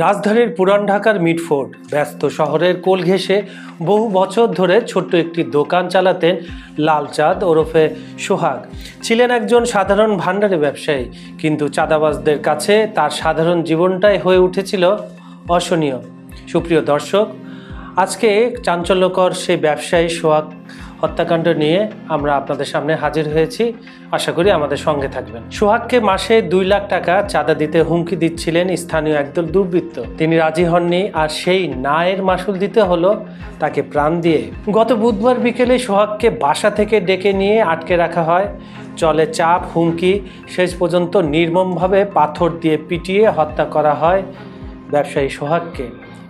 রাজধানীর পুরান ঢাকার মিটফোর্ড ব্যস্ত শহরের কোল ঘেঁষে বহু বছর ধরে ছোট্ট একটি দোকান চালাতেন লালচাঁদ ওরফে সোহাগ। ছিলেন একজন সাধারণ ভান্ডারি ব্যবসায়ী, কিন্তু চাঁদাবাজদের কাছে তার সাধারণ জীবনটাই হয়ে উঠেছিল অসহনীয়। সুপ্রিয় দর্শক, আজকে চাঞ্চল্যকর সেই ব্যবসায়ী সোহাগ হত্যাকাণ্ড নিয়ে আমরা আপনাদের সামনে হাজির হয়েছি। আশা করি আমাদের সঙ্গে থাকবেন। সোহাগকে মাসে 2 লাখ টাকা চাঁদা দিতে হুমকি দিচ্ছিলেন স্থানীয় একদল দুর্বৃত্ত। তিনি রাজি হননি, আর সেই ন্যায়ের মাসুল দিতে হলো তাকে প্রাণ দিয়ে। গত বুধবার বিকেলে সোহাগকে বাসা থেকে ডেকে নিয়ে আটকে রাখা হয়। চলে চাপ, হুমকি, শেষ পর্যন্ত নির্মমভাবে পাথর দিয়ে পিটিয়ে হত্যা করা হয় ব্যবসায়ী সোহাগকে,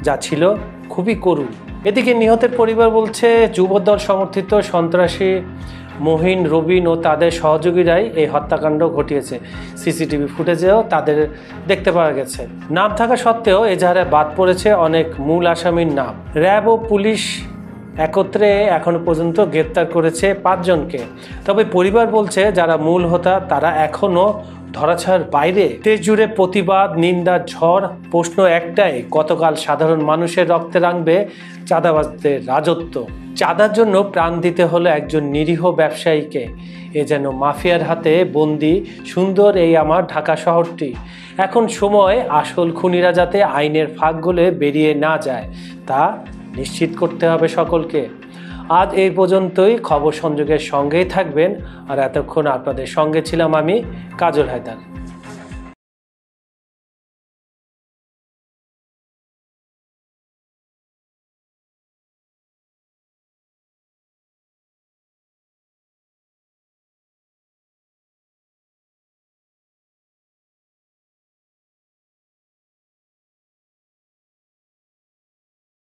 যা ছিল খুবই করুণ। এদিকে নিহতের পরিবার বলছে, যুবদল সমর্থিত সন্ত্রাসী মহিন, রবিন ও তাদের সহযোগীরাই এই হত্যাকাণ্ড ঘটিয়েছে। সিসিটিভি ফুটেজেও তাদের দেখতে পাওয়া গেছে। নাম থাকা সত্ত্বেও এজাহারে বাদ পড়েছে অনেক মূল আসামির নাম। র্যাব ও পুলিশ একত্রে এখনো পর্যন্ত গ্রেপ্তার করেছে 5 জনকে। তবে পরিবার বলছে, যারা মূল হোতা তারা এখনো ধরাছোঁয়ার বাইরে। দেশ জুড়ে প্রতিবাদ, নিন্দার ঝড়। প্রশ্ন একটাই, কতকাল সাধারণ মানুষের রক্তে রাঙবে চাঁদাবাজদের রাজত্ব? চাঁদার জন্য প্রাণ দিতে হলো একজন নিরীহ ব্যবসায়ীকে। এ যেন মাফিয়ার হাতে বন্দি সুন্দর এই আমার ঢাকা শহরটি। এখন সময় আসল খুনিরা যাতে আইনের ফাঁক গলে বেরিয়ে না যায়, তা নিশ্চিত করতে হবে সকলকে। আজ এই পর্যন্তই। খবর সংযোগের সঙ্গেই থাকবেন, আর এতক্ষণ আপনাদের সঙ্গে ছিলাম আমি, কাজল হায়দার।